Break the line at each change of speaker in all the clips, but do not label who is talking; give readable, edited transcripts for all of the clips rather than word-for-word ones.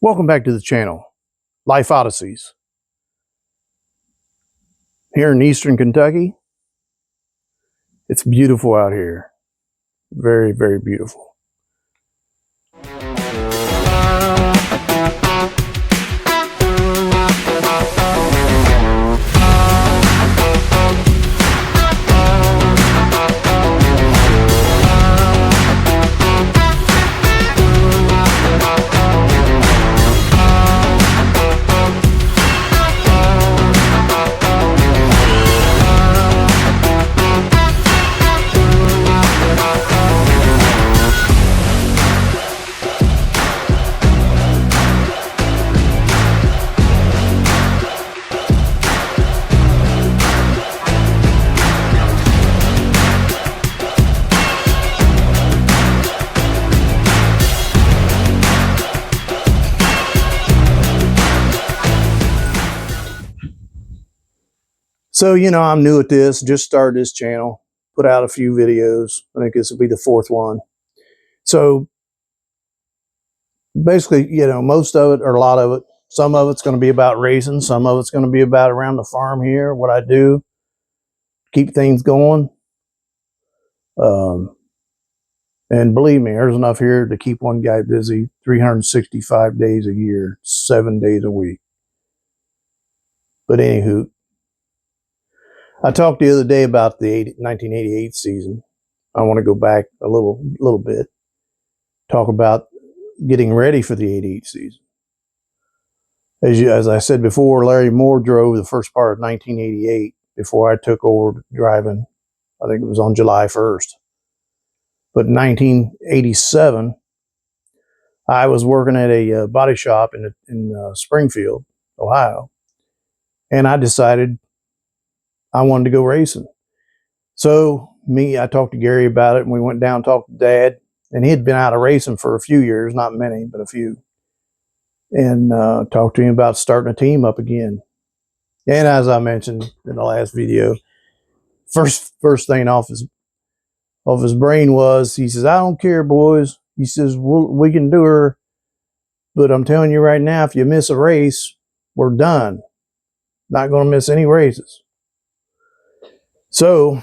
Welcome back to the channel, Life Odysseys. Here in Eastern Kentucky, it's beautiful out here. Very, very beautiful. So, I'm new at this, just started this channel, put out a few videos. I think this will be the fourth one. So basically, most of it, or a lot of it, some of it's going to be about racing, some of it's going to be about around the farm here, what I do, keep things going. And believe me, there's enough here to keep one guy busy 365 days a year, 7 days a week. But anywho, I talked the other day about the 1988 season. I want to go back a little bit, talk about getting ready for the 88 season. As I said before, Larry Moore drove the first part of 1988 before I took over driving. I think it was on July 1st. But in 1987, I was working at a body shop in Springfield, Ohio, and I decided I wanted to go racing. So I talked to Gary about it, and we went down and talked to Dad, and he had been out of racing for a few years, not many, but a few, and talked to him about starting a team up again. And as I mentioned in the last video, first thing off his brain was, he says, "I don't care, boys." He says, we can do her, but I'm telling you right now, if you miss a race, we're done. Not going to miss any races. So,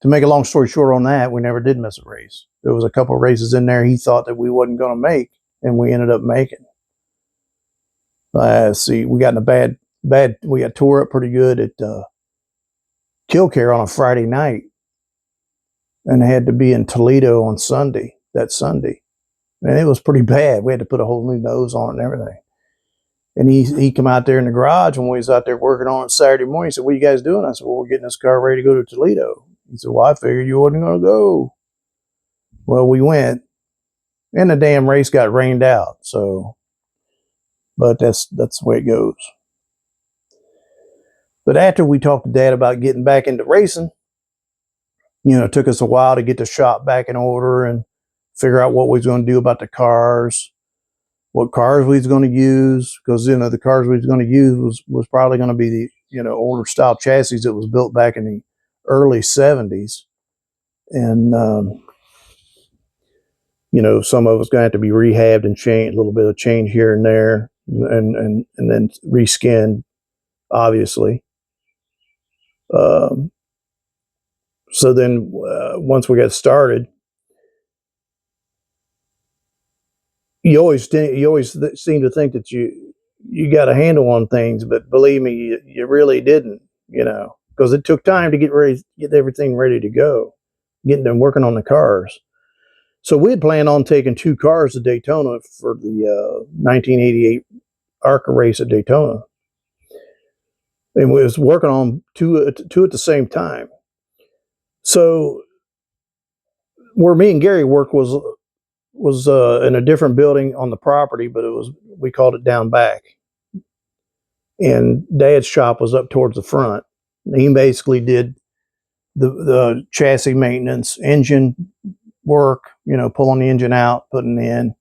to make a long story short on that, we never did miss a race. There was a couple of races in there he thought that we wasn't going to make, and we ended up making. See, we got in a we got tore up pretty good at Killcare on a Friday night, and had to be in Toledo on that Sunday. And it was pretty bad. We had to put a whole new nose on it and everything. And he come out there in the garage when we was out there working on it Saturday morning. He said, "What are you guys doing?" I said, "Well, we're getting this car ready to go to Toledo." He said, "Well, I figured you wasn't going to go." Well, we went, and the damn race got rained out. So, but that's the way it goes. But after we talked to Dad about getting back into racing, it took us a while to get the shop back in order and figure out what we was going to do about the cars, what cars we was going to use, because the cars we was going to use was probably going to be the older style chassis that was built back in the early 70s, and some of it's going to have to be rehabbed and changed, a little bit of change here and there, and then reskinned, obviously. So then once we got started, you always seem to think that you got a handle on things, but believe me, you really didn't, because it took time to get everything ready to go, getting them working on the cars. So we had planned on taking 2 cars to Daytona for the 1988 ARCA race at Daytona, and we was working on two at the same time. So where me and Gary worked was in a different building on the property, but we called it down back. And Dad's shop was up towards the front. He basically did the chassis maintenance, engine work, pulling the engine out, putting it in,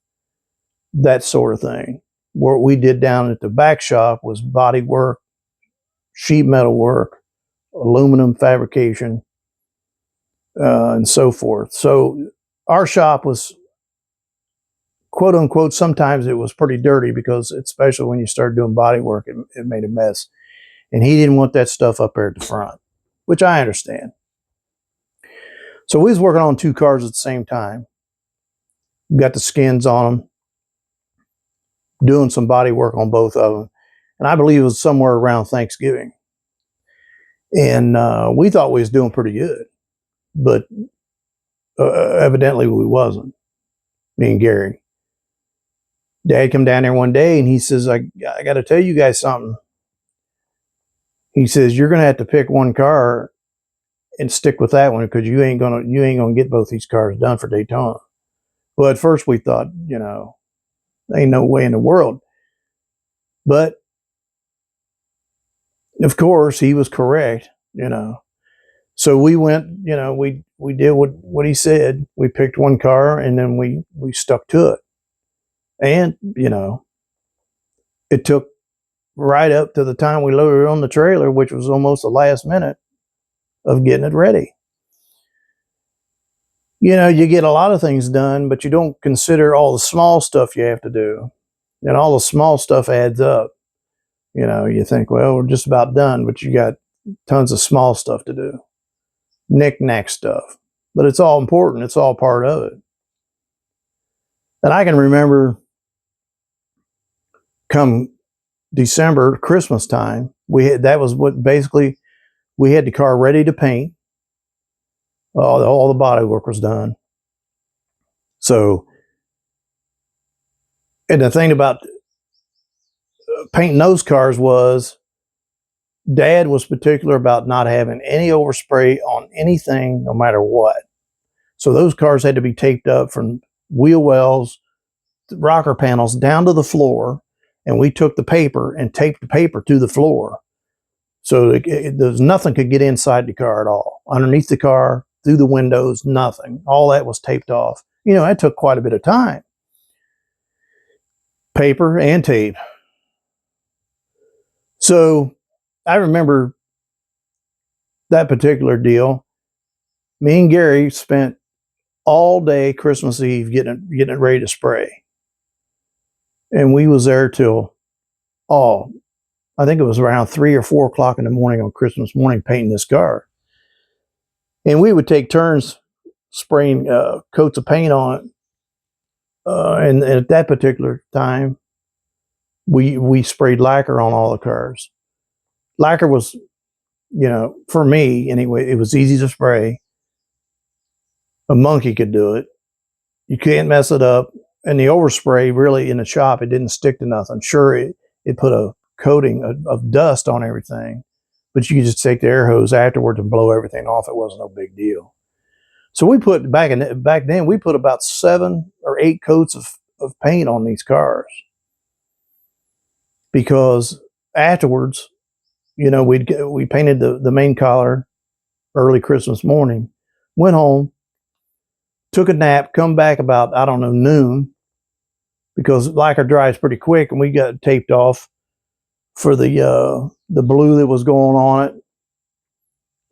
that sort of thing. What we did down at the back shop was body work, sheet metal work, aluminum fabrication, and so forth. So our shop was quote unquote, sometimes it was pretty dirty because, especially when you started doing body work, it made a mess. And he didn't want that stuff up there at the front, which I understand. So we was working on 2 cars at the same time. Got the skins on them, doing some body work on both of them. And I believe it was somewhere around Thanksgiving. And we thought we was doing pretty good, but evidently we wasn't, me and Gary. Dad come down there one day and he says, I got to tell you guys something. He says, you're going to have to pick one car and stick with that one because you ain't gonna get both these cars done for Daytona. Well, at first we thought, ain't no way in the world. But of course he was correct, So we went, we did what he said. We picked one car and then we stuck to it. And, it took right up to the time we loaded it on the trailer, which was almost the last minute of getting it ready. You get a lot of things done, but you don't consider all the small stuff you have to do. And all the small stuff adds up. You think, well, we're just about done, but you got tons of small stuff to do. Knick-knack stuff. But it's all important. It's all part of it. And I can remember come December, Christmas time, that was what basically we had the car ready to paint. All the body work was done. So, and the thing about painting those cars was Dad was particular about not having any overspray on anything, no matter what. So those cars had to be taped up from wheel wells, rocker panels down to the floor, and we took the paper and taped the paper to the floor. So there's nothing could get inside the car at all. Underneath the car, through the windows, nothing. All that was taped off. That took quite a bit of time. Paper and tape. So I remember that particular deal. Me and Gary spent all day Christmas Eve getting it ready to spray. And we was there till, I think it was around 3 or 4 o'clock in the morning on Christmas morning painting this car. And we would take turns spraying coats of paint on it. And at that particular time, we sprayed lacquer on all the cars. Lacquer was, for me anyway, it was easy to spray. A monkey could do it. You can't mess it up. And the overspray, really, in the shop, it didn't stick to nothing. Sure, it put a coating of dust on everything, but you could just take the air hose afterwards and blow everything off. It wasn't no big deal. So we put back then we put about 7 or 8 coats of paint on these cars, because afterwards, we painted the main collar early Christmas morning, went home, took a nap, come back about, I don't know, noon, because lacquer dries pretty quick, and we got it taped off for the blue that was going on it,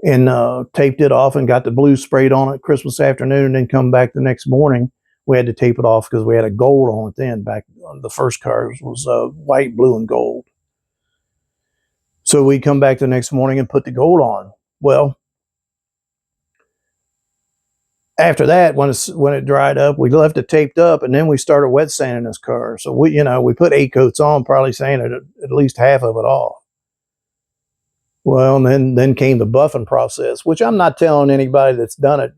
and taped it off and got the blue sprayed on it Christmas afternoon, and then come back the next morning. We had to tape it off because we had a gold on it then. Back on the first cars was white, blue, and gold. So we come back the next morning and put the gold on. Well, after that, when it dried up, we left it taped up, and then we started wet sanding this car. So we put 8 coats on, probably sanded at least half of it off. Well, and then came the buffing process, which I'm not telling anybody that's done it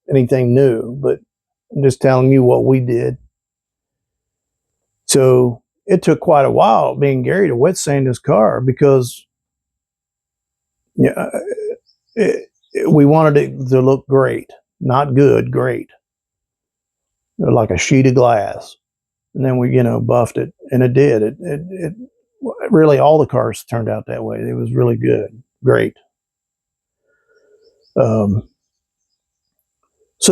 anything new, but I'm just telling you what we did. So it took quite a while, me and Gary, to wet sand this car, because we wanted it to look great. Not good, great. Like a sheet of glass. And then we, buffed it, and it did. It really, all the cars turned out that way. It was really good, great. So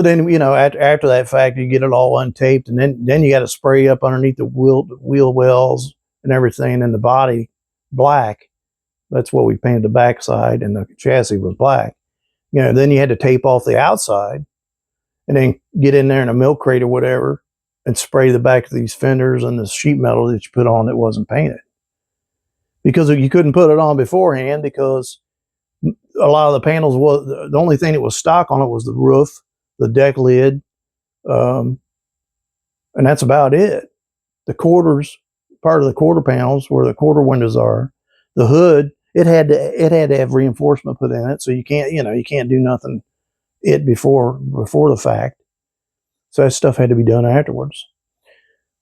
then, after that fact, you get it all untaped, and then you got to spray up underneath the wheel wells and everything, and the body black. That's what we painted the backside, and the chassis was black. Then you had to tape off the outside, and then get in there in a milk crate or whatever, and spray the back of these fenders and the sheet metal that you put on that wasn't painted. Because you couldn't put it on beforehand, because a lot of the panels was, the only thing that was stock on it was the roof, the deck lid, and that's about it. The quarters, part of the quarter panels where the quarter windows are, the hood, it had to have reinforcement put in it, so you can't do nothing before the fact. So that stuff had to be done afterwards.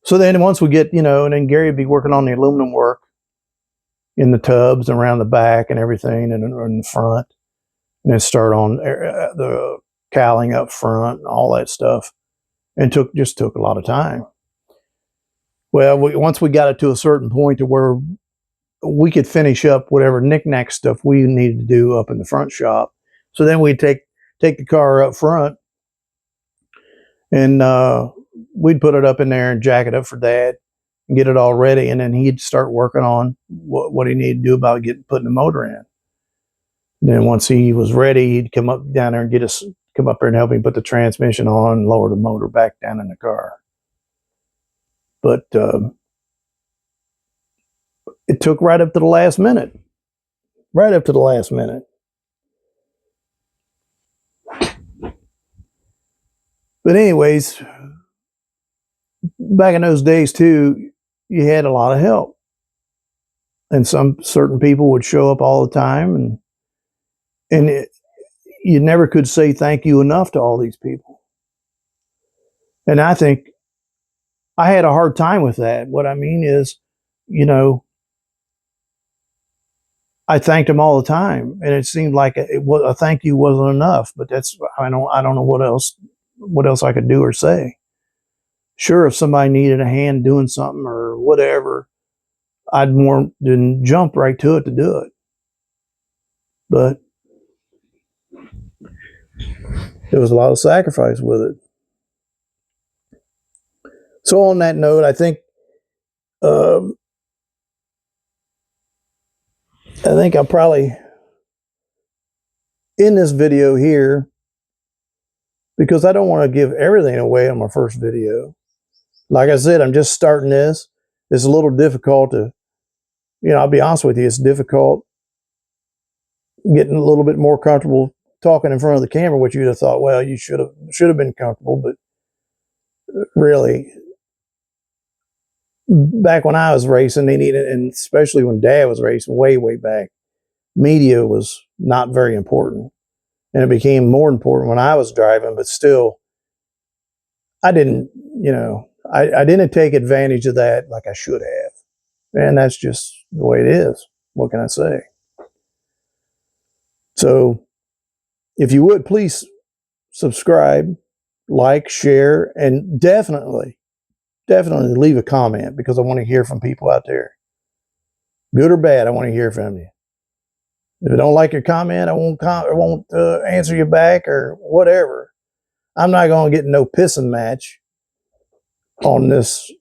So then once we get, and then Gary would be working on the aluminum work in the tubs and around the back and everything, and in the front, and then start on the cowling up front and all that stuff, and just took a lot of time. Well, once we got it to a certain point to where we could finish up whatever knick-knack stuff we needed to do up in the front shop. So then we'd take the car up front, and we'd put it up in there and jack it up for Dad and get it all ready, and then he'd start working on what he needed to do about putting the motor in. And then once he was ready, he'd come up down there and come up there and help him put the transmission on and lower the motor back down in the car. But it took right up to the last minute. Right up to the last minute. But anyways, back in those days too, you had a lot of help. And certain people would show up all the time, and you never could say thank you enough to all these people. And I think I had a hard time with that. What I mean is, I thanked them all the time, and it seemed like a thank you wasn't enough. But I don't know what else I could do or say. Sure, if somebody needed a hand doing something or whatever, I'd more than jump right to it to do it. But there was a lot of sacrifice with it. So on that note, I think I'll probably end this video here, because I don't want to give everything away on my first video. Like I said, I'm just starting this. It's a little difficult to, I'll be honest with you, it's difficult getting a little bit more comfortable talking in front of the camera, which you'd have thought, well, you should have been comfortable. But really, back when I was racing, and especially when Dad was racing way, way back, media was not very important. And it became more important when I was driving, but still, I didn't, I didn't take advantage of that like I should have. And that's just the way it is. What can I say? So if you would, please subscribe, like, share, and definitely leave a comment, because I want to hear from people out there. Good or bad, I want to hear from you. If I don't like your comment, I won't answer you back or whatever. I'm not going to get no pissing match on this,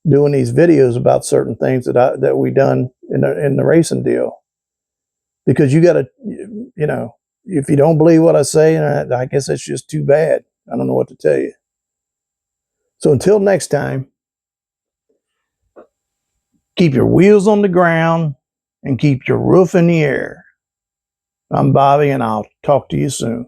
doing these videos about certain things that we done in the racing deal. Because you got to, if you don't believe what I say, I guess it's just too bad. I don't know what to tell you. So until next time, keep your wheels on the ground and keep your roof in the air. I'm Bobby, and I'll talk to you soon.